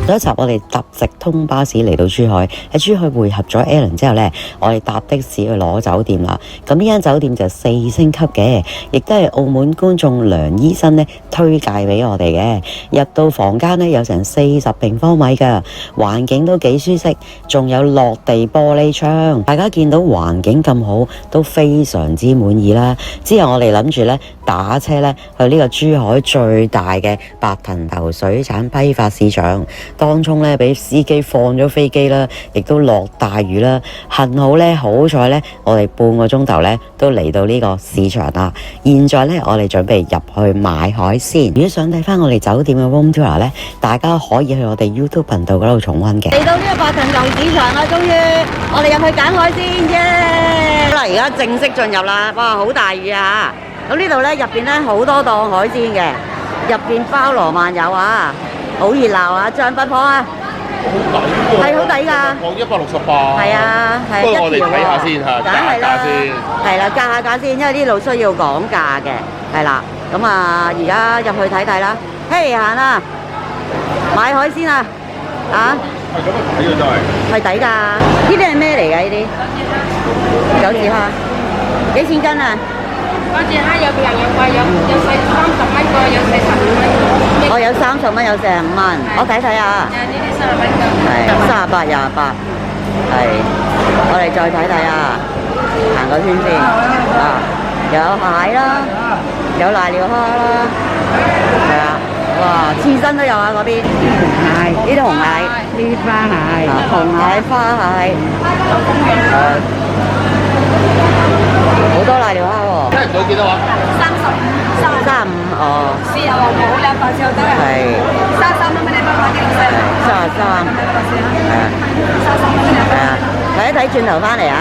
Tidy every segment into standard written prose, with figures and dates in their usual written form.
上一集我哋搭直通巴士嚟到珠海，喺珠海匯合咗 Alan 之後呢，我哋搭的士去攞酒店啦。咁呢間酒店就4星級嘅，亦都係澳門觀眾梁醫生呢推介俾我哋嘅。入到房間呢，有成40平方米㗎，環境都幾舒適，仲有落地玻璃窗。大家見到環境咁好，都非常之滿意啦。之後我哋諗住呢，打車呢去呢個珠海最大嘅白藤頭水產批發市場。當中咧，俾司機放咗飛機啦，亦都落大雨啦。幸好咧，好彩咧，我哋半個鐘頭咧都嚟到呢個市場啦。現在咧，我哋準備入去買海鮮。如果想睇翻我哋酒店嘅 room tour 咧，大家可以去我哋 YouTube 頻道嗰度重溫嘅。嚟到呢個白藤頭市場啦，終於我哋入去揀海鮮啫。好啦，而家正式進入啦。哇，好大雨啊！咁呢度咧入邊咧好多檔海鮮嘅，入邊包羅萬有啊！好熱鬧啊！象拔蚌啊，係好抵㗎，蚌168。係啊，係。不過我哋睇下先嚇，梗係啦，先。係啦，價下價先，因為呢度需要講價嘅，係啦。咁啊，而家入去睇睇啦。嘿，行啦，買海鮮啊！啊？係咁啊，抵㗎真係。係抵㗎。呢啲係咩嚟㗎？呢啲九字蝦，幾錢斤啊？嗰隻蝦有平有貴，有細30蚊個，有細15蚊。我有30蚊，有45蚊。我睇睇啊。呢啲30蚊㗎。係38、28。係。我哋再睇睇啊，行個圈先。啊，有蟹啦，有瀨尿蝦啦，係啊。哇，刺身都有啊嗰邊。蟹，呢啲紅蟹。呢啲花蟹。紅蟹、花蟹。好多瀨尿蝦喎。聽唔到幾多話35哦。豉油冇兩塊豉油得啊。係。33蚊俾你包買幾多細33。係啊。係啊。睇一睇轉頭翻嚟啊！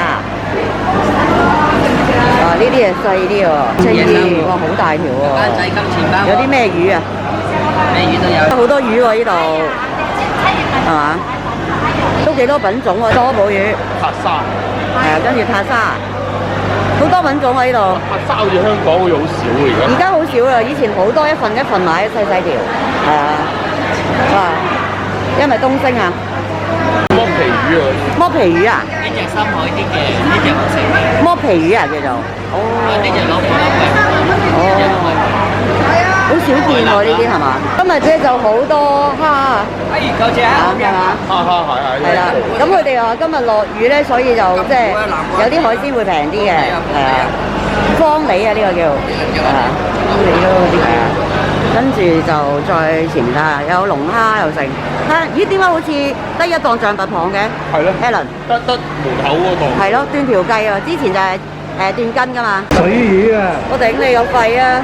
哇，呢啲係細啲喎，青魚，哇，好大條喎。仔金錢包。有啲咩魚啊？咩魚都有。好多魚喎呢度，係嘛？都幾多品種喎，多寶魚。塔沙。係啊，跟住塔沙，好多品種喎呢度。塔沙好似香港好似好少喎而家。而家好少啦，以前好多一份一份買，細細條。係啊，哇！因為東星啊。剝皮魚啊！剝皮魚啊？呢隻深海啲嘅，呢隻好食嘅。剝皮魚啊叫做。哦。呢隻攞過嚟。哦。好少見喎呢啲係嘛？今日咧就好多蝦啊！夠隻啊！係嘛？係。係啦。咁佢哋話今日落雨咧，所以就即係有啲海鮮會平啲嘅。係啊。方梨啊呢個叫。係啊。方梨咯嗰啲係啊。跟住就再前啦，有龍蝦又剩。咦？點解好似得一檔象拔蚌嘅？係咯 Alan。得門口嗰度。係咯，斷條計啊！之前就係斷筋㗎嘛。水魚啊！我頂你個肺啊！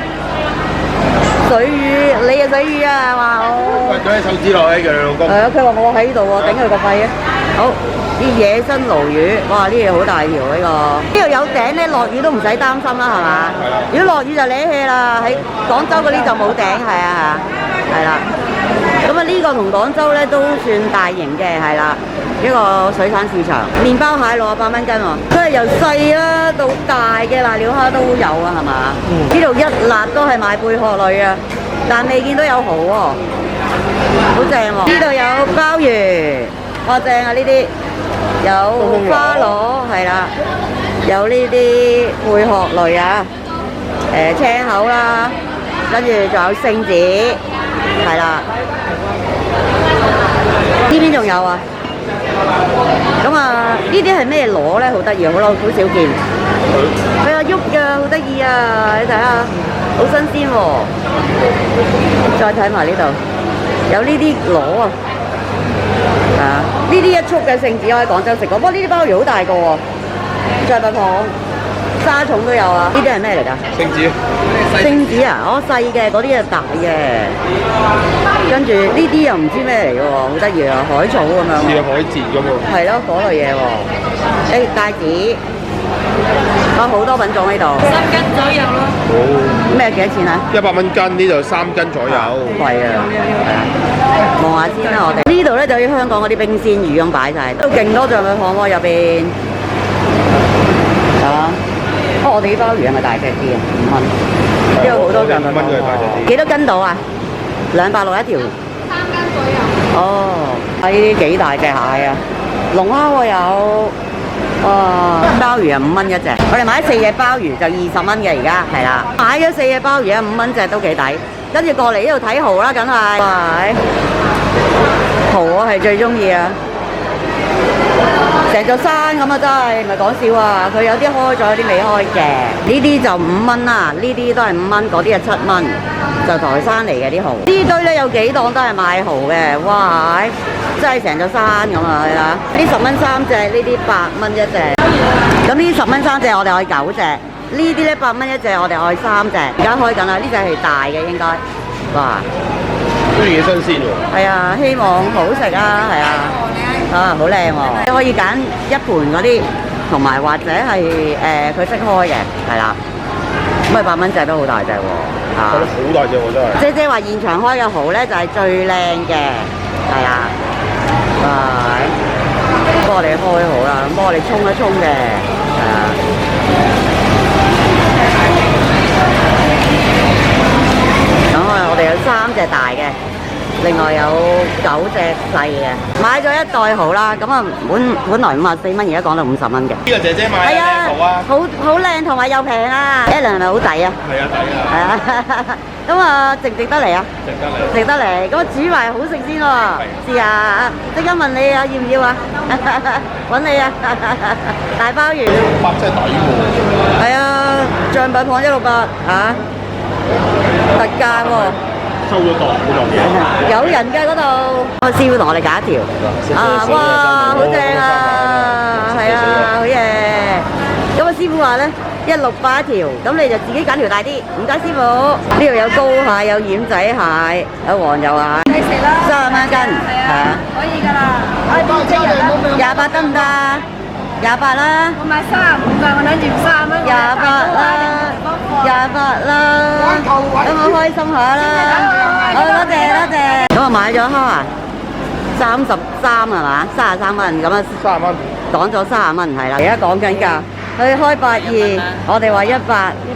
水魚，你嘅水魚啊，話我。喂，舉起手指落去嘅你老公。係啊，佢話我喺度喎，頂佢個肺啊！好，啲野生鱸魚，哇！呢嘢好大條呢個。呢度有頂咧，落雨都唔使擔心啦，係嘛？係啦。如果落雨就瀨氣啦，喺廣州嗰啲就冇頂，係啊，係啦。咁啊，呢個同廣州咧都算大型嘅，係啦。一個水產市場，麵包蟹68蚊斤喎，佢係由細啦到大嘅瀨尿蝦都有啊，係嘛？呢度一辣都係賣貝殼類啊，但未見到有蠔喎，好正喎！呢度有鮑魚，哇正啊呢啲，有花螺係啦，有呢啲貝殼類啊，青口啦，跟住仲有聖子，係啦，呢邊仲有啊。咁啊，呢啲係咩螺咧？好得意，好少見。係啊，喐㗎，好得意啊！你睇下，好新鮮喎。再睇埋呢度，有呢啲螺啊，啊，呢啲一束嘅聖子我喺廣州食過，不過呢啲鮑魚好大個喎，象拔蚌、沙蟲都有啊。呢啲係咩嚟㗎？聖子。聖子啊，我細嘅，嗰啲係大嘅。跟住呢啲又唔知咩嚟嘅喎，好得意啊，海草咁樣。似海蜇咁喎。係咯，嗰類嘢喎。帶子，好多品種喺度。3斤左右咯。哦。咩幾多錢啊？100蚊斤，呢度3斤左右。貴啊，係啊。望下先啦，我哋呢度咧就好似香港嗰啲冰鮮魚咁擺晒，都勁多象拔蚌喎入邊。啊！我哋啲鮑魚係咪大隻啲啊？5蚊。呢度好多象拔蚌喎。幾多斤到啊？260一條。3斤左右。哦，呢啲幾大隻蟹啊！龍蝦喎有，哇！鮑魚啊5蚊一隻，我哋買咗4隻鮑魚就20蚊嘅，而家係啦，買咗4隻鮑魚啊5蚊隻都幾抵。跟住過嚟呢度睇蠔啦，梗係，哇！蠔我係最中意啊！成座山咁啊，真係唔係講笑啊！佢有啲開咗，有啲未開嘅。呢啲就5蚊啦，呢啲都係5蚊，嗰啲係7蚊，就台山嚟嘅啲蠔。呢堆咧有幾檔都係賣蠔嘅，哇！真係成座山咁啊！你睇，呢10蚊3隻，呢啲8蚊一隻。咁呢10蚊3隻，我哋愛9隻。呢啲咧8蚊一隻，我哋愛3隻。而家開緊啦，呢隻係大嘅應該。哇！都幾新鮮喎。係啊，希望好食啊，係啊。啊，好靚喎！你可以揀一盤嗰啲，同埋或者係佢識開嘅，係啦。咁8蚊隻都好大隻喎，覺得好大隻喎真係。姐話現場開嘅蠔咧就係最靚嘅，係啊。幫我哋開好啦，幫我哋沖一沖嘅，係啊。咁我哋有3隻大嘅。另外有9隻細嘅，買咗1袋蠔啦，咁啊本來54蚊，而家講到50蚊嘅。呢個姐姐買靚蠔啊，好靚同埋又平啊 ！Alan 係咪好抵啊？係啊，抵啊！係啊，咁啊值唔值得嚟啊？值得嚟，值得嚟。咁煮埋好食先喎，試下即刻問你啊，要唔要啊？揾你啊！大鮑魚8真係抵喎。係啊，象品舫168嚇，特價喎。收咗檔嗰檔嘢，有人嘅嗰度，個師傅同我哋揀一條，哇，好正啊，係啊，好嘢。咁個師傅話咧，168一條，咁你就自己揀條大啲。唔該師傅，呢度有膏蟹，有奄仔蟹，有黃油蟹，你食啦30蚊一斤，係啊，可以㗎啦，可以幫你人啦。28得唔得？28啦。我買35㗎，我諗住30蚊。28啦，28啦，咁我開心下啦。好，多謝多謝。咁我買咗蝦啊，33係嘛，33蚊咁啊30蚊。講咗30蚊係啦，而家講緊價，佢開82，我哋話100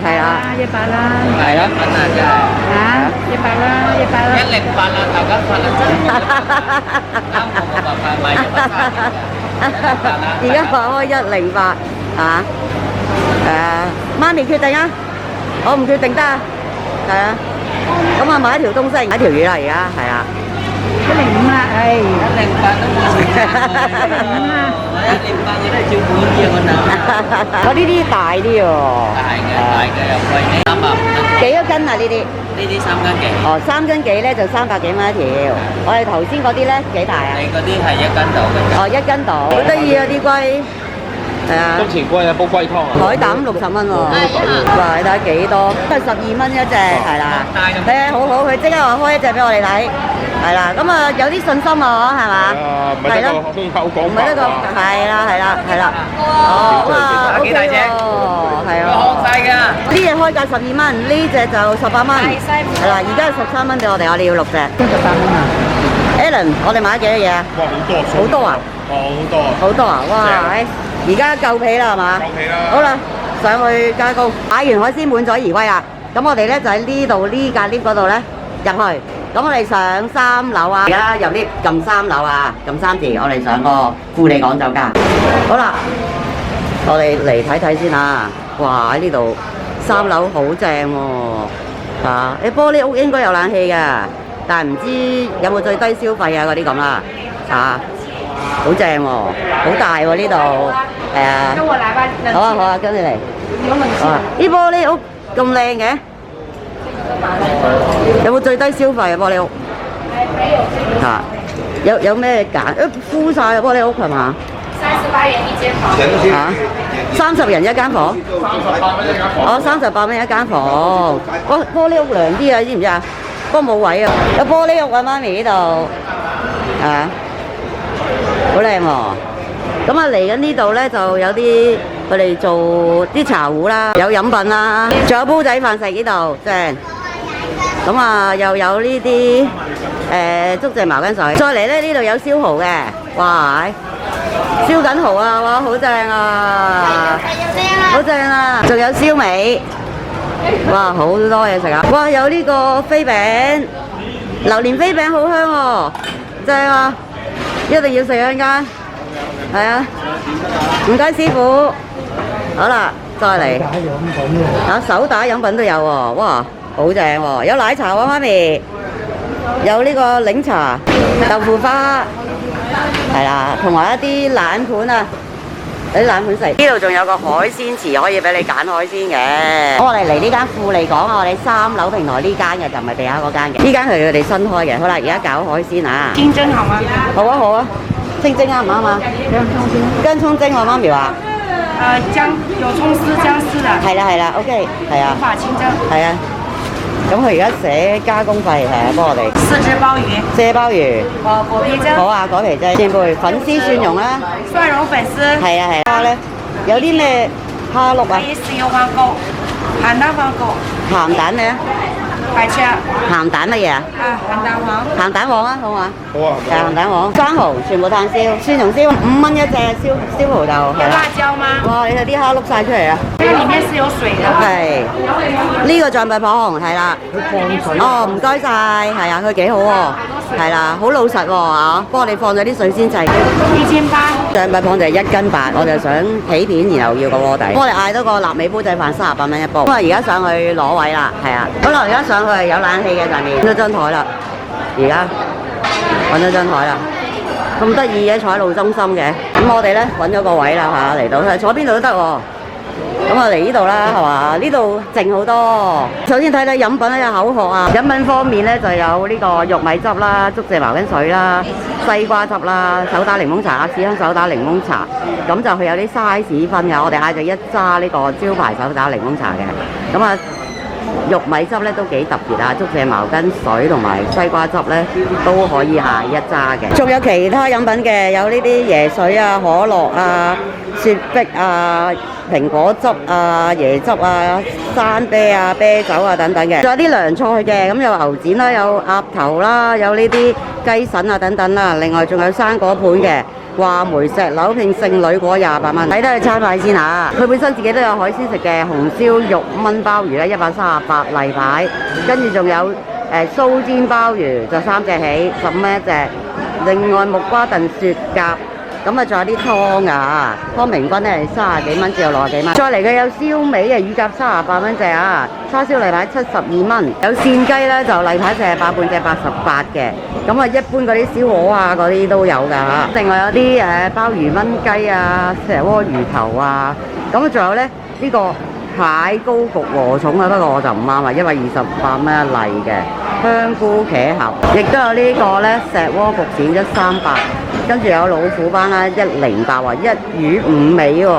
係啦， 100啦，係啦，嚇100啦，100啦。108啦，大家發啦真。啱我爸爸買130。而家話開108嚇，媽咪決定啊，我唔決定得啊，係啊，咁啊買一條東星，買一條魚啦，而家係啊。105啦，係。 108都冇時間喎。108我都係照本嘅我諗。我呢啲大啲喎。大嘅又貴啲，300蚊。幾多斤啊？呢啲？呢啲3斤幾。哦，3斤幾咧就300幾蚊一條。我哋頭先嗰啲咧幾大啊？你嗰啲係1斤度嘅。哦，1斤度，好得意啊啲龜。係啊。金錢龜啊，煲龜湯啊。海膽60蚊喎。哇！你睇下幾多？都係12蚊一隻，係啦。係啊，好好，佢即刻話開一隻俾我哋睇。係啦，咁啊有啲信心啊，係嘛？唔係得個空口講唔係得個，係啦係啦係啦。哦，哇，OK喎，係啊。好細㗎。呢隻開價12蚊，呢隻就18蚊。係啦，而家係13蚊俾我哋，我哋要6隻。13蚊啊 ！Alan，我哋買咗幾多嘢啊？哇，好多啊！好多啊！好多啊！好多啊！哇！而家夠皮啦係嘛？夠皮啦！好啦，上去加工，買完海鮮滿載而歸啦。咁我哋咧就喺呢度呢間 lift 嗰度咧入去。咁我哋上3樓啊！而家入 lift 撳3樓啊，撳3字，我哋上個富利港酒家。好啦，我哋嚟睇睇先啊！哇！喺呢度3樓好正喎，你玻璃屋應該有冷氣㗎，但係唔知有冇最低消費啊嗰啲咁啦，好正喎，好大喎呢度，係啊，好啊好啊，跟住嚟，好啊！啲玻璃屋咁靚嘅，有冇最低消費啊玻璃屋？有咩揀？敷曬啊玻璃屋係嘛38元一間房。 30人一間房？38蚊一間房。哦，38蚊一間房。玻璃屋涼啲啊，知唔知啊？不過冇位啊，有玻璃屋啊，媽咪呢度，好靚喎。咁啊嚟緊呢度咧就有啲佢哋做啲茶壺啦，有飲品啦，仲有煲仔飯食呢度，正。咁啊又有呢啲竹蔗茅根水。再嚟咧呢度有燒蠔嘅，哇！燒緊蠔啊，哇，好正啊，好正啊！仲有燒味，哇，好多嘢食啊！哇，有呢個飛餅，榴蓮飛餅好香喎，正啊！一定要食啊！陣間係啊，唔該師傅。好啦，再嚟。啊，手打飲品都有喎，哇，好正喎！有奶茶喎，媽咪，有呢個檸茶、豆腐花，係啦，同埋一啲冷盤啊。有啲冷盤食，呢度仲有個海鮮池可以俾你揀海鮮嘅。我哋嚟呢間富利港，我哋3樓平台呢間嘅，就唔係地下嗰間嘅。呢間係佢哋新開嘅。好啦，而家搞海鮮啊！清蒸好嗎？好啊好啊，清蒸啱唔啱啊？薑葱蒸我媽咪話。薑有葱絲薑絲的。係啦係啦 ，OK， 係啊。無法清蒸。係啊。咁佢而家寫加工費係啊，幫我哋。4隻鮑魚。蔗鮑魚。果皮蒸。好啊，果皮蒸。前輩粉絲蒜蓉啦。蒜蓉粉絲。係啊係。蝦咧，有啲咩蝦碌啊？可以豉油黃膏、鹹蛋黃膏、鹹蛋咩啊？白切。鹹蛋乜嘢啊？鹹蛋黃。鹹蛋黃啊，好嘛？好啊。係鹹蛋黃，生蠔全部炭燒，蒜蓉燒5蚊一隻，燒蠔就係有啦。辣椒嗎？哇！你睇啲蝦碌晒出嚟啊！它裡面是有水的。係呢個象拔蚌係啦。哦，唔該晒，係啊，佢幾好喎，係啦，好老實喎嚇，幫我哋放咗啲水先制。1800。象拔蚌就係1斤8，我就想起片，然後要個鍋底。我哋嗌多個臘味煲仔飯38蚊一煲。咁啊，而家上去攞位啦，係啊。好啦，而家上去係有冷氣嘅上面，揾咗張台啦。而家揾咗張台啦，咁得意嘅，坐喺路中心嘅。咁我哋咧揾咗個位啦嚇，嚟到坐邊度都得喎。咁啊嚟呢度啦，係嘛？呢度靜好多。首先睇睇飲品咧，有口渴啊。飲品方面咧就有呢個玉米汁啦、竹蔗茅根水啦、西瓜汁啦、手打檸檬茶、鴨屎香手打檸檬茶。咁就佢有啲 size 分嘅，我哋嗌咗一揸呢個招牌手打檸檬茶嘅。咁啊〜玉米汁咧都幾特別啊，竹蔗茅根水同埋西瓜汁咧都可以嗌一揸嘅。仲有其他飲品嘅，有呢啲椰水啊、可樂啊、雪碧啊、蘋果汁啊、椰汁啊、山啤啊、啤酒啊等等嘅。仲有啲涼菜嘅，咁有牛展啦，有鴨頭啦，有呢啲雞腎啊等等啦。另外仲有生果盤嘅。話梅石榴片聖女果28蚊，睇睇佢餐牌先嚇。佢本身自己都有海鮮食嘅，紅燒肉炆鮑魚咧138例牌，跟住仲有酥煎鮑魚就3隻起15蚊一隻，另外木瓜燉雪蛤。咁啊，仲有啲湯啊，湯平均咧係30幾蚊至到60幾蚊。再嚟嘅有燒味啊，乳鴿38蚊隻啊，叉燒例牌72蚊，有扇雞咧就例牌48半隻88嘅。咁啊，一般嗰啲燒鵝啊嗰啲都有㗎嚇。另外有啲鮑魚炆雞啊、石鍋魚頭啊。咁啊，仲有咧呢個蟹膏焗禾蟲啊，不過我就唔啱啊，因為28蚊一例嘅。香菇茄盒，亦都有呢個咧石鍋焗鱔138，跟住有老虎斑啦108話1魚5尾喎，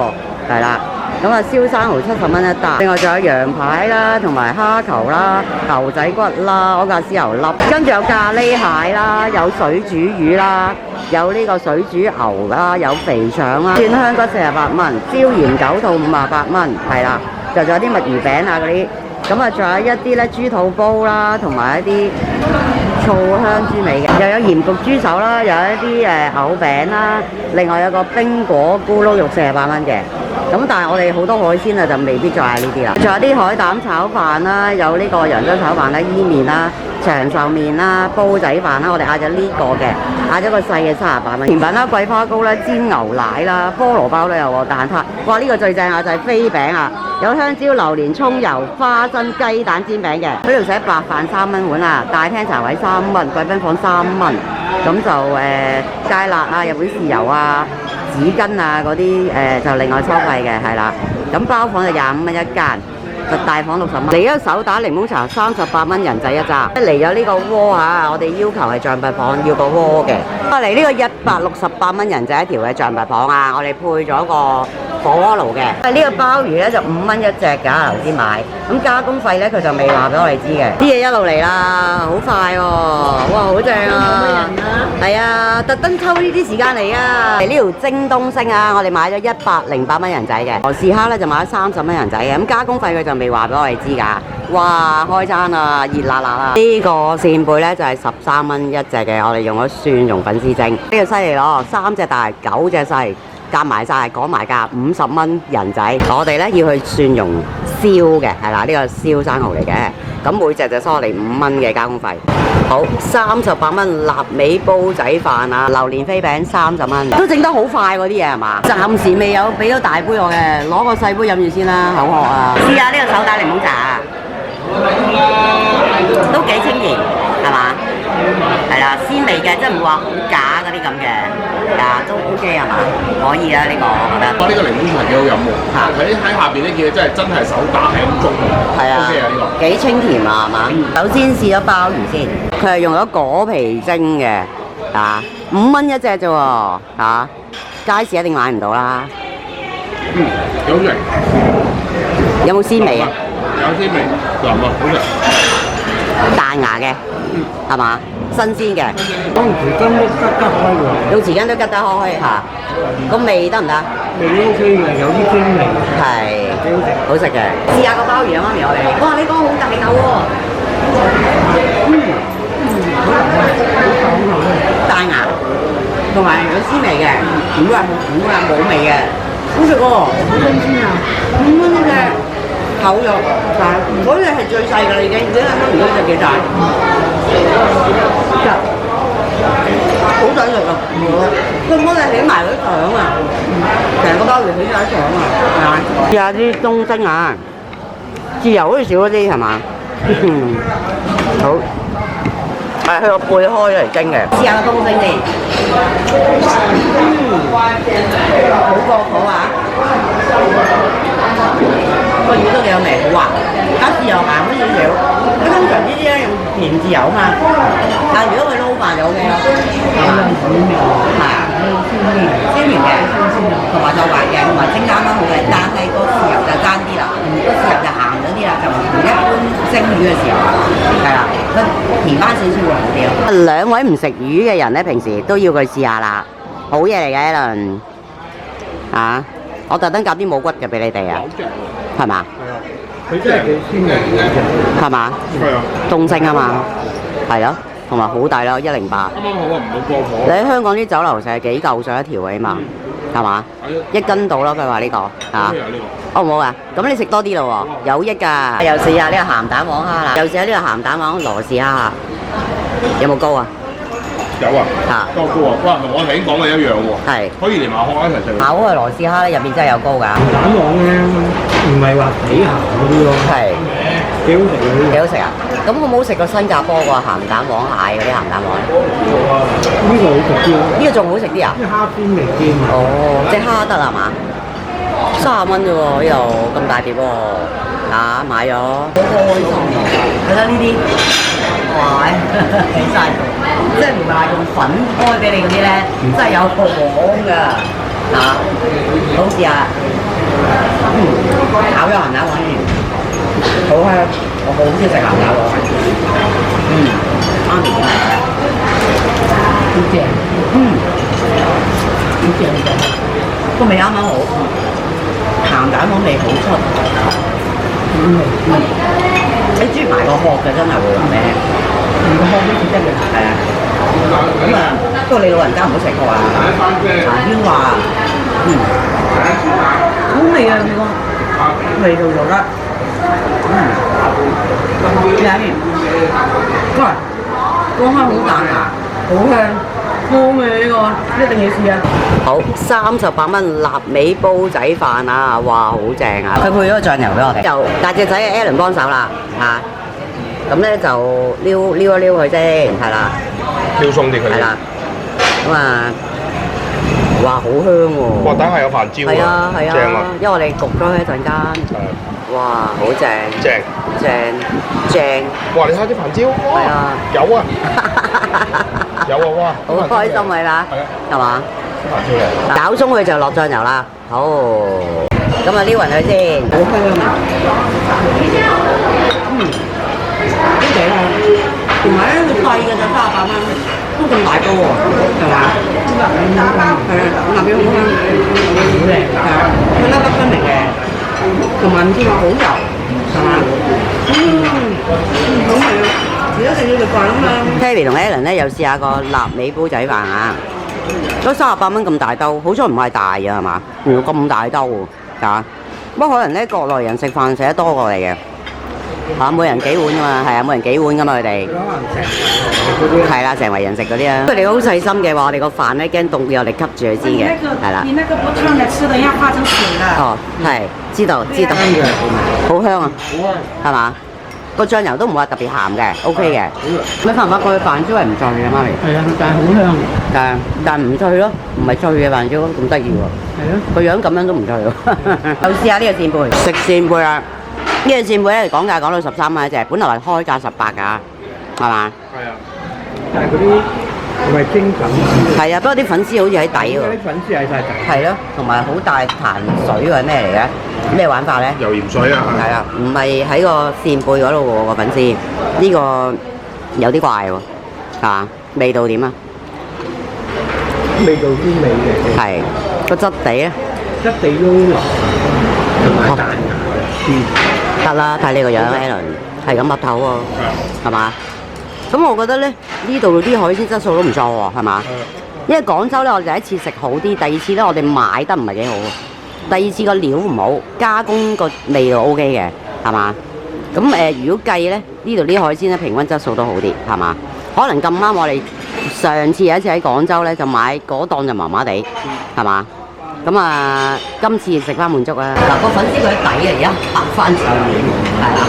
係啦。咁啊，燒生蠔70蚊一打，另外仲有羊排啦，同埋蝦球啦、牛仔骨啦、我架豉油粒，跟住有咖喱蟹啦，有水煮魚啦，有呢個水煮牛啦，有肥腸啦，蒜香骨48蚊，椒鹽九肚58蚊，係啦，就仲有啲墨魚餅啊嗰啲。咁啊，仲有一啲咧豬肚煲啦，同埋一啲醋香豬尾嘅，又有鹽焗豬手啦，又有一啲藕餅啦，另外有個冰果咕嚕肉48蚊嘅。咁但係我哋好多海鮮啊，就未必再嗌呢啲啦。仲有啲海膽炒飯啦，有呢個揚州炒飯啦、伊麵啦、長壽麵啦、煲仔飯啦，我哋嗌咗呢個嘅，嗌咗個細嘅38蚊。甜品啦、桂花糕啦、煎牛奶啦、菠蘿包都有喎，蛋撻。哇！呢個最正啊，就係飛餅啊！有香蕉、榴蓮、葱油、花生、雞蛋煎餅嘅，佢度寫白飯3蚊碗啊，大廳茶位3蚊，貴賓房3蚊，咁就芥辣啊、日本豉油啊、紙巾啊嗰啲就另外收費嘅，係啦。咁包房就25蚊一間，就大房60蚊。嚟咗手打檸檬茶38蚊人仔一紮。嚟咗呢個鍋嚇，我哋要求係象拔蚌要個鍋嘅。嚟呢個168蚊人仔一條嘅象拔蚌啊，我哋配咗個火鍋爐嘅。呢個鮑魚咧就5蚊一隻㗎，頭先買。咁加工費咧佢就未話俾我哋知嘅。啲嘢一路嚟啦，好快喎！哇，好正啊！係啊，特登抽呢啲時間嚟啊！嚟呢條蒸東星啊，我哋買咗108蚊人仔嘅。俄士蝦咧就買咗30蚊人仔嘅。咁加工費佢就未話俾我哋知㗎。哇，開餐啊，熱辣辣啊！呢個扇貝咧就係13蚊一隻嘅，我哋用咗蒜蓉粉絲蒸。呢個犀利咯，3隻大9隻細。夾埋晒，講埋價50蚊人仔，我哋咧要去蒜蓉燒嘅，係啦，呢個燒生蠔嚟嘅。咁每隻就收我哋5蚊嘅交通費。好，38蚊臘味煲仔飯啊，榴蓮飛餅30蚊，都整得好快嗰啲嘢係嘛？暫時未有俾到大杯我嘅，攞個細杯飲住先啦，口渴啊！試下呢個手打檸檬茶，都幾清甜係嘛？係啦，鮮味嘅，即係唔會話好假嗰啲咁嘅，都 OK 係嘛？可以啊，呢個我覺得。哇！呢個檸檬茶幾好飲喎，喺下邊呢件真係手打係咁種喎。係啊 OK 啊呢個。幾清甜啊，係嘛？首先試咗鮑魚先，佢係用咗果皮蒸嘅，5蚊一隻啫喎，街市一定買唔到啦。幾好食。有冇鮮味啊？有鮮味，腍啊，好食。彈牙嘅，係嘛？新鮮嘅。用匙羹都吉得開喎，用匙羹都吉得開嚇，個味得唔得？味 OK 嘅，有啲鮮味，係，幾好食。好食嘅。試下個鮑魚啊，媽咪我哋。哇！呢個好大嚿喎。彈牙，同埋有鮮味嘅，苦啊冇味嘅，好食喎，好新鮮啊！5蚊一隻厚肉，嗰隻係最細㗎啦已經，你睇下媽咪嗰隻幾大？好抵食啊！佢幫你起埋嗰啲腸啊，成個鮑魚起晒腸啊，係嘛？試下啲東星啊，豉油好似少咗啲係嘛？好，係佢個背開咗嚟蒸嘅。試下個東星先，好過好啊！個魚都幾有味，好滑，加豉油鹹咗少少。佢通常呢啲咧用甜豉油啊嘛，但係如果佢撈飯就 O K 咯，係嘛？係啊，鮮甜嘅，同埋就滑嘅，同埋蒸啱啱好嘅，但係個豉油就爭啲啦，個豉油就鹹咗啲啦，就唔同一般蒸魚嘅豉油啦，係啦，佢甜翻少少會好啲咯。兩位唔食魚嘅人咧，平時都要佢試下啦，好嘢嚟嘅一輪啊！我特登夾啲冇骨嘅俾你哋啊，係嘛？佢真係幾鮮味嘅，係嘛？係啊。東星啊嘛，係咯，同埋好抵咯，108。啱啱好啊，唔好過火。你喺香港啲酒樓成係幾嚿水一條嘅嘛，係嘛？1斤到咯，佢話呢個嚇。好唔好啊？咁你食多啲咯喎，有益㗎。又試下呢個鹹蛋黃蝦啦，又試下呢個鹹蛋黃羅氏蝦啊，有冇膏啊？有啊，多高啊！哇，同我頭先講嘅一樣喎。係。可以連埋殼一齊食。咬嘅羅氏蝦咧，入邊真係有膏㗎。蛋黃咧唔係話幾鹹嗰啲咯，係。幾好食嘅。幾好食啊！咁好唔好食過新加坡個鹹蛋黃蟹嗰啲鹹蛋黃？呢個好食啲咯，呢個仲好食啲啊？啲蝦鮮味啲嘛。哦，即係蝦得啦嘛？30蚊啫喎，呢度咁大碟喎，買咗好開心啊！覺得呢啲，哇，起晒度，即係唔係話用粉開俾你嗰啲咧，真係有個黃㗎，好試下，炒咗鹹蛋黃先，好香，我好中意食鹹蛋黃，媽咪點嚟？好正，好正嘅，個味啱啱好，鹹蛋黃味好出。你煮埋個殼嘅真係會話咩？個殼都似得嘅。係啊，咁啊，不過你老人家唔好食殼啊。煙話，好味啊！呢個味道做得，喂，個蝦好彈牙，好香。好味呢個，一定要試啊！好，38蚊臘味煲仔飯啊！哇，好正啊！佢配咗個醬油俾我哋，就大隻仔 Alan 幫手啦咁咧就撩一撩佢先，係啦，挑鬆啲佢。係啦，咁啊，哇，好香喎！哇，等下有飯焦係啊係啊，正啊！因為我哋焗咗佢一陣間，哇，好正，正。哇！你睇下啲飯焦，係啊，有啊，有啊，哇！好開心係啦，係嘛？啲飯焦嘅。搞鬆佢就落醬油啦，好，咁啊撩勻佢先，好香啊！好正啊！同埋咧，佢細嘅就38蚊，都咁大個喎，係嘛？係啊，臘味好香，好靚，係啊，佢粒粒分明嘅，同埋唔知話好油，係嘛？好味啊！而家食要食飯啊嘛。Terry 同 Alan 咧又試下個臘味煲仔飯啊！都38蚊咁大兜，好彩唔係大啊，係嘛？原來咁大兜喎，不過可能咧國內人食飯食得多過嚟嘅。嚇，每人幾碗噶嘛，係啊，每人幾碗噶嘛佢哋。可能成係啦，成為人食嗰啲啊。佢哋好細心嘅話，我哋個飯咧驚凍有力吸住佢先嘅，係啦。你那個不燙的吃的要化成水了。哦，係知道知道，好香啊，係嘛？個醬油都唔話特別鹹嘅，OK 嘅。你發唔發覺佢飯焦係唔脆嘅，媽咪？係啊，但係好香。但係唔脆咯，唔係脆嘅飯焦，咁得意喎。係啊，個樣咁樣都唔脆喎。我試下呢個扇貝，食扇貝啊！呢個扇貝咧講價講到13蚊一隻，本來係開價18㗎，係嘛？係啊，但係嗰啲係咪精粉？係啊，不過啲粉絲好似喺底喎。啲粉絲喺晒底。係咯，同埋好大壇水喎，係咩嚟嘅？咩玩法咧？油鹽水啊，係啦，唔係喺個扇貝嗰度喎個粉絲，呢個有啲怪喎，係嘛？味道點啊？味道鮮美嘅，係個質地咧，質地都腍，同埋彈牙。得啦，睇你個樣 Alan 係咁岌頭喎，係嘛？咁我覺得咧，呢度啲海鮮質素都唔錯喎，係嘛？因為廣州咧，我哋第一次食好啲，第二次咧我哋買得唔係幾好。第二次個料唔好，加工個味道 O K 嘅，係嘛？咁如果計咧，呢度啲海鮮咧平均質素都好啲，係嘛？可能咁啱我哋上次有一次喺廣州咧就買嗰檔就麻麻地，係嘛？咁啊，今次食翻滿足啦。嗱，個粉絲佢喺底啊，而家白翻上面，係啦。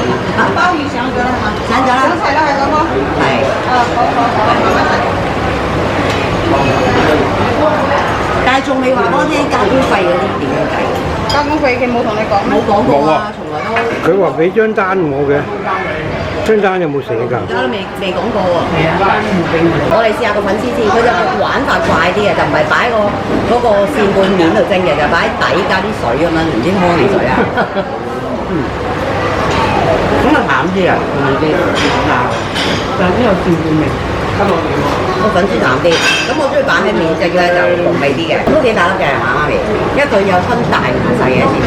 鮑魚上咗啦嚇，上咗啦。上齊啦係咁咯。係。但係仲未話嗰啲加工費嗰啲點樣計？加工費佢冇同你講咩？冇講過啊，從來都。佢話俾張單我嘅，張單有冇寫㗎？而家都未講過喎。係啊，我哋試下個粉絲先，佢就玩法怪啲嘅，就唔係擺嗰個扇貝面度蒸嘅，就擺喺底加啲水咁樣，唔知湯定水啊。咁啊淡啲啊，啲但係都有扇貝味。個粉絲淡啲，咁我中意擺喺面隻咧就濃味啲嘅，都幾大粒嘅係嘛媽咪？因為佢有分大同細嘅先。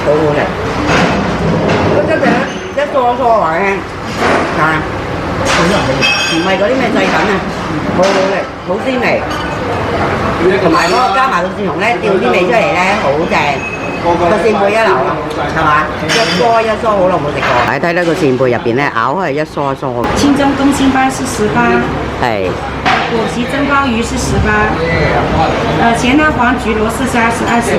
好好食。嗰隻咧一梳梳話咧，但唔係嗰啲咩製品啊，好好食，好鮮味，同埋嗰個加埋個蒜蓉咧，調啲味出嚟咧，好正。個扇貝一流啊，係嘛？一梳好耐冇食過。睇睇呢個扇貝入邊咧，咬開係一梳一梳嘅。清蒸東星斑是18，係。果皮蒸鮑魚是18，咸蛋黄焗螺絲蝦是28，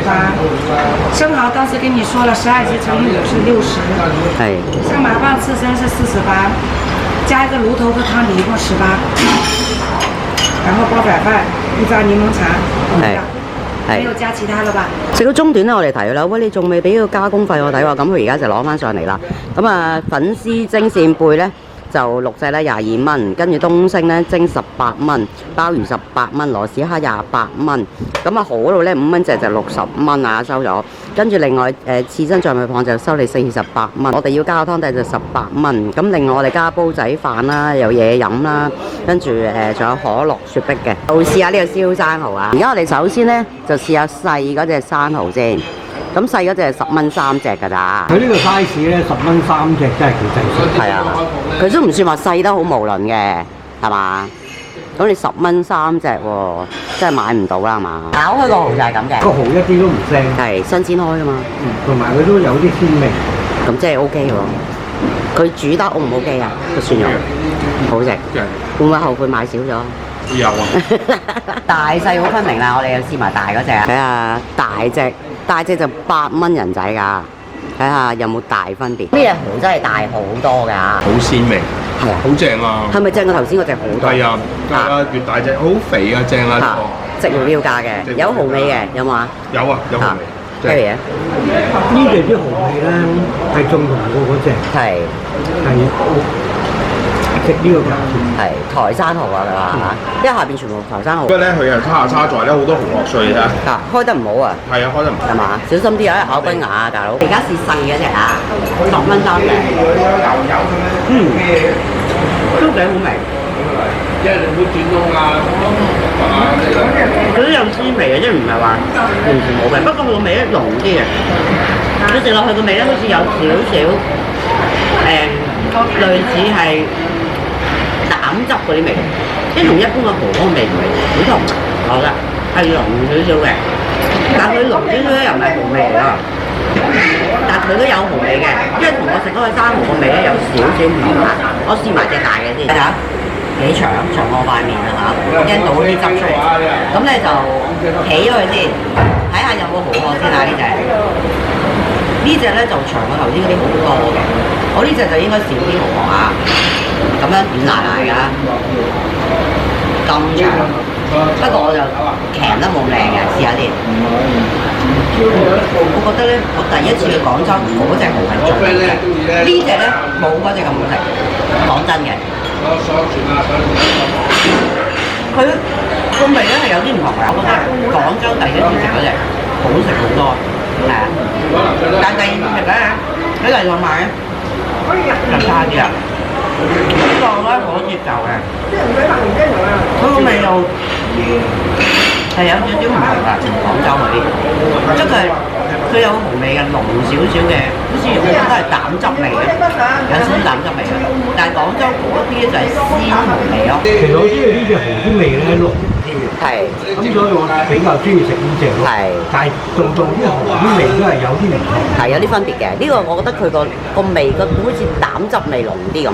生蠔當時跟你說了12隻乘以5是60，係。像麻棒刺身是48，加一個爐頭和湯底一共18，然後煲仔飯，一扎檸檬茶，係。沒有加其他了吧？食到中段咧，我哋提咗啦，喂，你仲未俾個加工費我睇喎，咁佢而家就攞翻上嚟啦。咁啊，粉絲蒸扇貝咧就6隻咧22蚊，跟住東星咧蒸18蚊，鮑魚18蚊，螺絲蝦28蚊。咁啊，蠔嗰度咧5蚊隻就60蚊啊，收咗。跟住另外刺身象尾蚌就收你48蚊，我哋要加個湯底就18蚊。咁另外我哋加煲仔飯啦，有嘢飲啦，跟住仲有可樂雪碧嘅。我試下呢個燒生蠔啊！而家我哋首先咧就試下細嗰隻生蠔先。咁細嗰隻係10蚊3隻㗎咋。佢呢個 size 咧10蚊3隻真係幾抵。係啊，佢都唔算話細得好無倫嘅，係嘛？咁你10蚊3隻喎，真係買唔到啦，係嘛？咬開個蠔就係咁嘅。個蠔一啲都唔腥。係新鮮開㗎嘛。同埋佢都有啲鮮味。咁即係 OK 喎。佢煮得 O 唔 OK 啊？個蒜蓉好食。會唔會後悔買少咗？有啊。大細好分明啦，我哋又試埋大嗰隻啊。睇下大隻就8蚊人仔㗎。睇下有冇大分別。呢隻蠔真係大好多㗎。好鮮味，係啊，好正啊！係咪正過頭先嗰隻好多？係啊，越大隻好肥啊，正啊呢個。值回票價嘅，有蠔味嘅，有冇啊？有啊，有蠔味。咩嚟啊？呢隻啲蠔味咧係仲濃過嗰隻。係值呢個價錢。係台山蠔啊，係嘛？因為下邊全部台山蠔。不過咧，佢係差在咧好多紅落碎你睇下。開得唔好啊！係啊，開得唔好。係嘛？小心啲啊！咬崩牙啊，大佬！而家試細嗰隻啊，10蚊3隻。都幾好味。因為你會轉窿啊，佢都有鮮味嘅，即係唔係話完全冇味。不過佢個味咧濃啲嘅，佢食落去個味咧好似有少少類似係膽汁嗰啲味，即係同一般嘅蠔嗰個味唔係好同，我覺得係濃少少嘅。但係佢濃少少咧又唔係蠔味嚟㗎，但佢都有蠔味嘅，因為同我食嗰個生蠔個味咧有少少唔同啊。我試埋隻大嘅先，睇下幾長我塊面啊嚇，驚倒啲汁出嚟。咁咧就起咗佢先，睇下有冇蠔殼先啊呢隻。呢隻咧就長過頭先嗰啲好多嘅，我呢隻就應該少啲蠔殼啊。咁樣軟爛爛㗎，咁長。不過我就鉗得冇靚嘅，試下先。我覺得咧，我第一次去廣州嗰隻蠔係最好食，呢隻咧冇嗰隻咁好食。講真嘅，佢個味咧係有啲唔同嘅。我覺得廣州第一次食嗰隻好食好多，係啊。但第二次食咧喺嚟同買就差啲啦。呢個咧可接受嘅，佢個味道係有少少唔同㗎，同廣州嗰啲，即係佢有蠔味嘅濃少少嘅，好似我覺得係膽汁味嘅，有少少膽汁味嘅。但係廣州嗰啲就係鮮蠔味咯。其實我知道呢隻蠔啲味咧濃啲嘅，係。咁所以我比較中意食呢隻咯。係。但係做啲蠔啲味都係有啲唔同。係有啲分別嘅，呢個我覺得佢個味個好似膽汁味濃啲咁，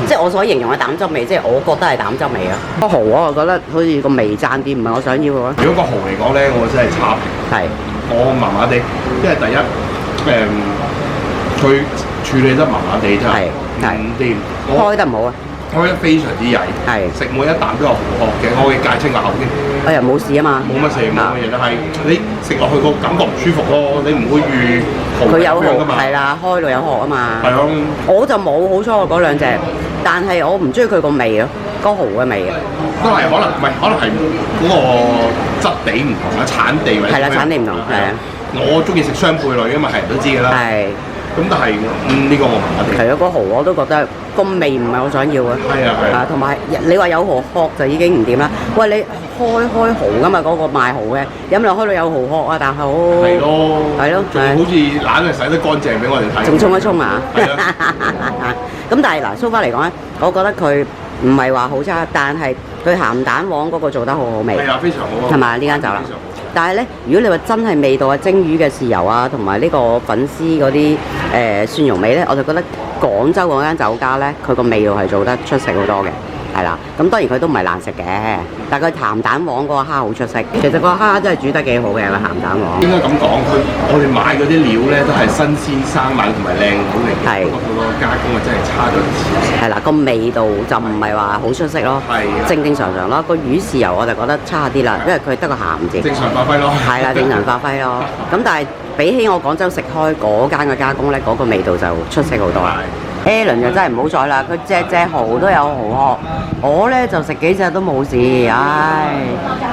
即係我所形容嘅膽汁味，即係我覺得係膽汁味咯。個蠔我就覺得好似個味爭啲，唔係我想要嘅。如果個蠔嚟講咧，我真係差評。係。我麻麻地，因為第一佢處理得麻麻地真係唔掂，開得唔好啊！開得非常之曳，係食每一啖都有蠔殼嘅，我會戒清個口先。我又冇事啊嘛，冇乜事冇乜嘢，但係你食落去個感覺唔舒服咯，你唔會預蠔佢有咁樣㗎嘛。係啦，開到有殼啊嘛。係啊，我就冇好彩嗰兩隻，但係我唔中意佢個味咯，個蠔嘅味啊。都係可能唔係，可能係嗰個質地唔同啦，產地或者係啦，產地唔同，係啊。我中意食雙倍類㗎嘛，係人都知㗎啦。係。咁但係呢個我麻麻地。係啊，個蠔我都覺得個味唔係我想要啊。係啊係啊。同埋你話有蠔殼就已經唔掂啦。喂，你開蠔㗎嘛？嗰個賣蠔嘅，飲落開到有蠔殼啊，但係好係咯，係咯，仲好似懶係洗得乾淨俾我哋睇。仲沖一沖啊！咁但係嗱，蘇花嚟講咧，我覺得佢唔係話好差，但係佢鹹蛋黃嗰個做得好好味。係啊，非常好啊。係咪呢間酒樓？但係咧，如果你話真係味道啊，蒸魚嘅豉油啊，同埋呢個粉絲嗰啲蒜蓉味咧，我就覺得廣州嗰間酒家咧，佢個味道係做得出色好多嘅，係啦。咁當然佢都唔係難食嘅，但係佢鹹蛋黃嗰個蝦好出色。其實個蝦真係煮得幾好嘅個鹹蛋黃。應該咁講，我哋買嗰啲料咧都係新鮮生猛同埋靚好嚟嘅，不過佢個加工啊真係差咗少少。係啦，個味道就唔係話好出色咯，正正常常咯。個魚豉油我就覺得差啲啦，因為佢得個鹹字。正常發揮咯。係啦，正常發揮咯。咁但係比起我廣州食開嗰間嘅加工咧，嗰個味道就出色好多。Alan 就真係唔好彩啦，佢隻蠔都有蠔殼，我咧就食幾隻都冇事，唉，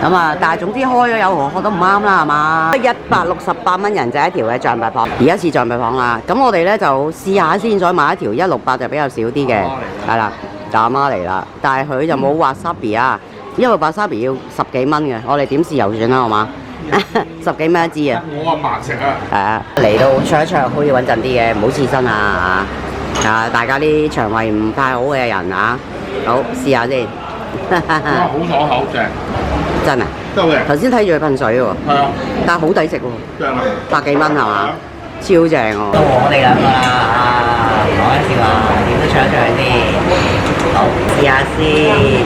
咁啊，但係總之開咗有蠔殼都唔啱啦，係嘛？168蚊人仔一條嘅象拔蚌，而家似象拔蚌啦，咁我哋咧就試下先，再買一條168就比較少啲嘅，係啦，大媽嚟啦，但係佢就冇 wasabi 啊，因為 wasabi 要10幾蚊嘅，我哋點豉油算啦，好嘛？10幾蚊一支啊！我阿嫲食啊！係啊，嚟到灼一灼可以穩陣啲嘅，唔好刺身啊！大家啲腸胃唔太好嘅人啊，好試下先。哇，好爽口正！真啊！真嘅。頭先睇住佢噴水喎。係啊。但係好抵食喎。正啊！100幾蚊係嘛？超正喎！到我哋兩個啦，講一笑啊，點都灼一灼佢先。好，試下先，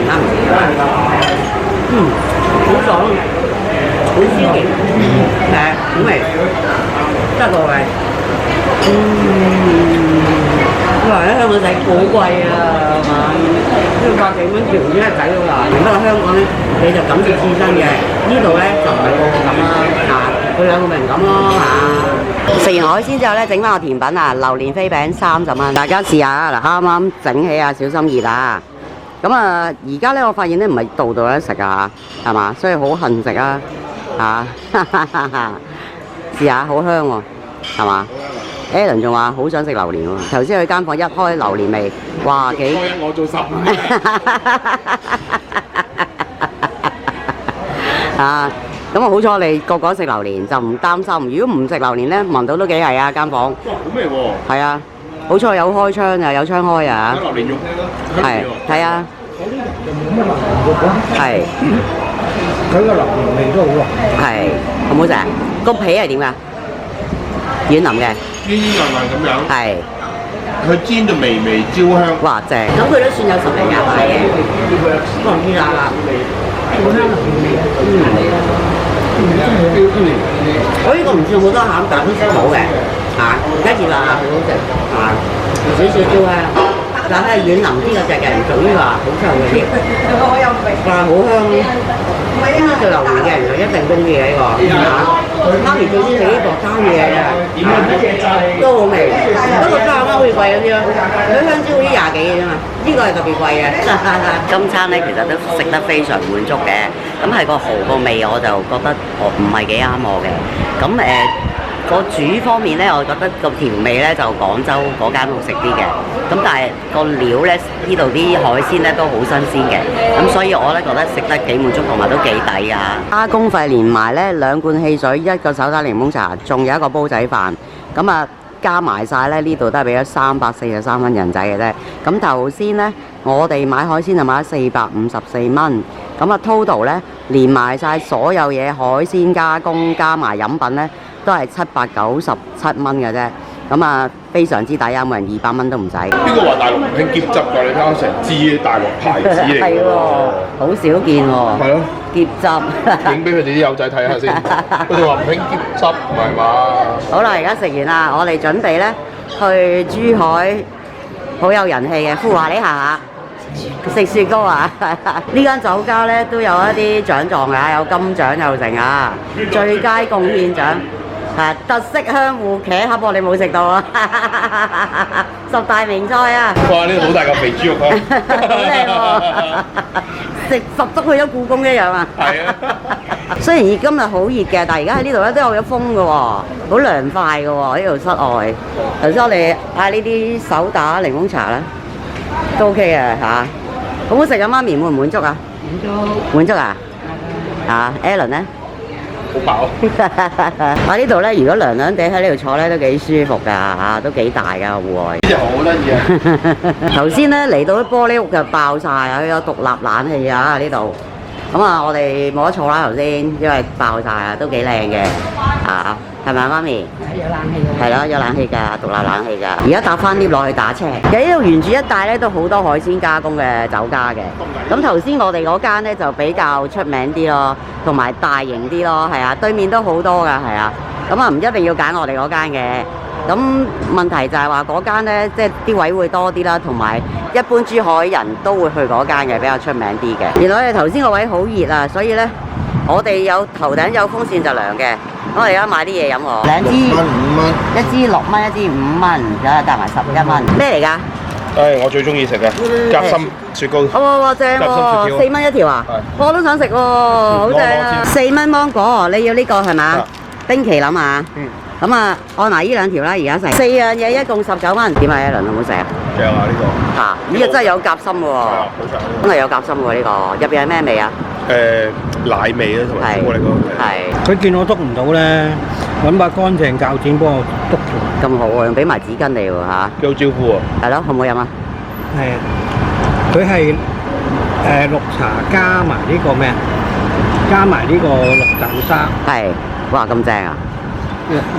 啱唔啱？好爽，好鮮甜，係好味，得個味。因為喺香港仔好貴啊，係嘛？都要100幾蚊條已經係抵到啦。不過香港咧，你就敢食刺身嘅，呢度咧就唔係個個咁啦嚇。佢兩個咪唔咁咯嚇。食完海鮮之後咧，整翻個甜品啊，榴蓮飛餅30蚊，大家試下嗱，啱啱整起啊，小心熱啊！咁啊，而家咧我發現咧唔係度度有得食啊，係嘛？所以好恨食啊嚇！試下好香喎，係嘛？Alan 仲話好想食榴蓮喎，頭先去間房一開榴蓮味，哇幾！開一我做15。啊，咁啊好彩你個個食榴蓮就唔擔心，如果唔食榴蓮咧，聞到都幾係啊間房。哇，好味喎！係啊，好彩有開窗啊，有窗開啊。榴蓮肉係係啊。就冇乜榴蓮肉咯。係。佢個榴蓮味都好啊。係，好唔好食啊？個皮係點㗎？軟腍嘅，煙煙韌韌咁樣，係，佢煎到微微焦香。哇正！咁佢都算有10零廿塊嘅，都唔知啦。好香我呢個唔算好多餡，但都燒好嘅，跟住話好好食，少少焦香，但係軟腍啲嗰隻嘅，唔屬於話好臭嘅。哇，好香！應該做榴蓮嘅人就一定中意嘅呢個。媽咪最中意食呢個生嘢嘅，都好味。不過炸貓會貴嗰啲咯，佢香蕉好似20幾嘅啫嘛，呢個係特別貴嘅。今餐咧其實都食得非常滿足嘅，咁係個蠔個味我就覺得唔係幾啱我嘅。咁個煮方面咧，我覺得個調味咧就廣州嗰間好食啲嘅。咁但係個料咧，呢度啲海鮮咧都好新鮮嘅。咁所以我咧覺得食得幾滿足，同埋都幾抵㗎。加工費連埋咧2罐汽水、1個手打檸檬茶，仲有一個煲仔飯。咁啊加埋晒咧，呢度都係俾咗343蚊人仔嘅啫。咁頭先咧，我哋買海鮮就買咗454蚊。咁啊 total 咧連埋晒所有嘢，海鮮加工加埋飲品咧，都係797蚊嘅啫，咁啊非常之抵啊！每人200蚊都唔使。邊個話大陸唔興喼汁㗎？你睇下成支大陸牌子嚟㗎。係喎，好少見喎。係咯，喼汁。影俾佢哋啲友仔睇下先。佢哋話唔興喼汁，唔係嘛？好啦，而家食完啦，我哋準備咧去珠海好有人氣嘅富華里行下。食雪糕啊！呢間酒家咧都有一啲獎狀㗎，有金獎又成啊！最佳貢獻獎特色香芋茄盒我哋冇食到啊！10大名菜啊！哇！呢個好大嚿肥豬肉啊！好靚喎！食十足去咗故宮一樣啊！係啊！雖然今日好熱嘅，但係而家喺呢度咧都有風嘅喎，好涼快嘅喎，呢度室外。頭先我哋嗌呢啲手打檸檬茶啦。都 OK 嘅嚇，好好食啊！媽咪滿唔滿足啊？滿足。滿足啊？Alan 咧？好飽。呢度咧，如果涼涼地喺呢度坐咧，都幾舒服㗎嚇，都幾大㗎戶外。呢隻好得意啊！頭先咧嚟到啲玻璃屋就爆晒啊！佢有獨立冷氣啊呢度。咁啊，我哋冇得坐啦頭先，因為爆晒啊，都幾靚嘅嚇。係咪啊，媽咪？有冷氣。係咯，有冷氣㗎，獨立冷氣㗎。而家搭翻 lift 落去打車。其實呢度沿住一帶咧都好多海鮮加工嘅酒家嘅。咁頭先我哋嗰間咧就比較出名啲咯，同埋大型啲咯，係啊，對面都好多㗎，係啊。咁啊唔一定要揀我哋嗰間嘅。咁問題就係話嗰間咧，即係啲位會多啲啦，同埋一般珠海人都會去嗰間嘅，比較出名啲嘅。原來我哋頭先個位好熱啊，所以咧我哋有頭頂有風扇就涼嘅。我而家買啲嘢飲喎，2支5蚊，一支6蚊，一支5蚊，而家加埋11蚊。咩嚟㗎？我最中意食嘅夾心雪糕。哇正喎，4蚊一條啊！我都想食喎，好正啊！4蚊芒果，你要呢個係嘛？冰淇淋啊！咁啊，按埋呢2條啦，而家食4樣嘢，一共19蚊。點啊，Alan好唔好食啊？正啊呢個。呢個真係有夾心喎。好食。真係有夾心喎呢個，入邊係咩味啊？奶味啦，同埋朱古力嗰個。佢見我篤唔到咧，揾把乾淨鉸剪幫我篤住。咁好喎，仲俾埋紙巾你喎嚇。有招呼喎。係咯，好唔好飲啊？係啊，佢係綠茶加埋呢個咩啊？加埋呢個綠豆沙。係，哇咁正啊！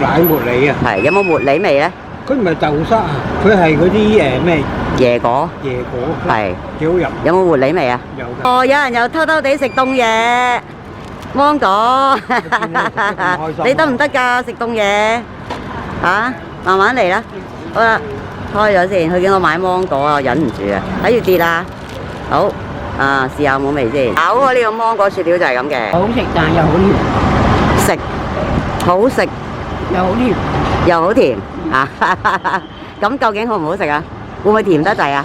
奶茉莉啊。係，有冇茉莉味咧？佢唔係豆沙啊，佢係嗰啲咩椰果。椰果。係。幾好飲。有冇茉莉味啊？有㗎。哦，有人又偷偷地食凍嘢，芒果。你得唔得㗎？食凍嘢嚇？慢慢嚟啦。好啦，開咗先。佢叫我買芒果啊，忍唔住啊，睇住跌啦。好，試下有冇味先。好啊，呢個芒果雪條就係咁嘅。好食但又好甜，食好食又好甜。又好甜啊！咁究竟好唔好食啊？會唔會甜得滯啊？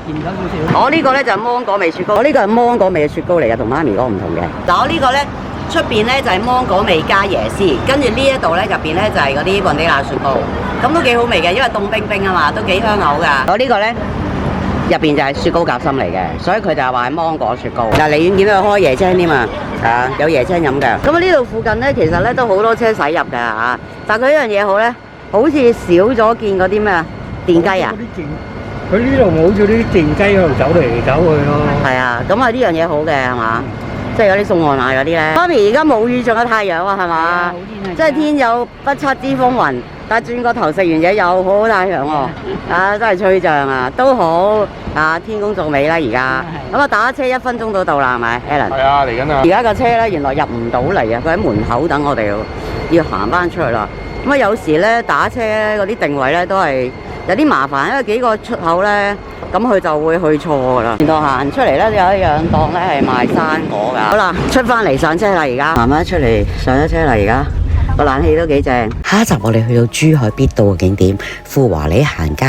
甜咗少少。我呢個咧就係芒果味雪糕，我呢個係芒果味嘅雪糕嚟嘅，同媽咪嗰個唔同嘅。嗱，我呢個咧出邊咧就係芒果味加椰絲，跟住呢一度咧入邊咧就係嗰啲雲呢拿雪糕，咁都幾好味嘅，因為凍冰冰啊嘛，都幾香口㗎。我呢個咧入邊就係雪糕夾心嚟嘅，所以佢就係話係芒果雪糕。嗱，離遠見到佢開椰青添啊，有椰青飲嘅。咁啊呢度附近咧其實咧都好多車駛入㗎嚇，但係佢一樣嘢好咧，好似少咗見嗰啲咩啊電雞啊。佢呢度冇咗啲電雞喺度走嚟走去咯。係啊，咁啊呢樣嘢好嘅係嘛？即係有啲送外賣嗰啲咧。媽咪而家冇雨仲有太陽啊係嘛？即係天有不測之風雲，但係轉個頭食完嘢又好太陽喎，啊真係吹脹啊，都好啊，天公造美啦而家。咁啊打車1分鐘都到啦，係咪 Alan？係啊，嚟緊啊！而家個車咧原來入唔到嚟啊，佢喺門口等我哋，要行翻出去啦。咁啊有時咧打車嗰啲定位咧都係有啲麻煩，因為幾個出口咧，咁佢就會去錯噶啦。沿途行出嚟咧有一樣檔咧係賣生果噶。好啦，出翻嚟上車啦，而家慢慢出嚟上咗車啦，而家。個冷氣都幾正。下一集我哋去到珠海必到嘅景點富華里行街，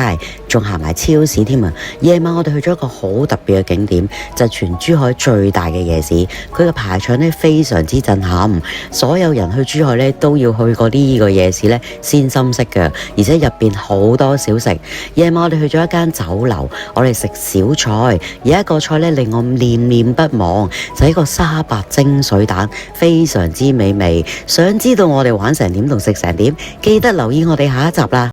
仲行埋超市添啊！夜晚我哋去咗一個好特別嘅景點，就係全珠海最大嘅夜市。佢嘅排場咧非常之震撼，所有人去珠海咧都要去過呢個夜市咧先心息嘅，而且入邊好多小食。夜晚我哋去咗一間酒樓，我哋食小菜，有一個菜咧令我念念不忘，就係一個沙白蒸水蛋，非常之美味。想知道我哋玩成點同食成點，記得留意我哋下一集啦！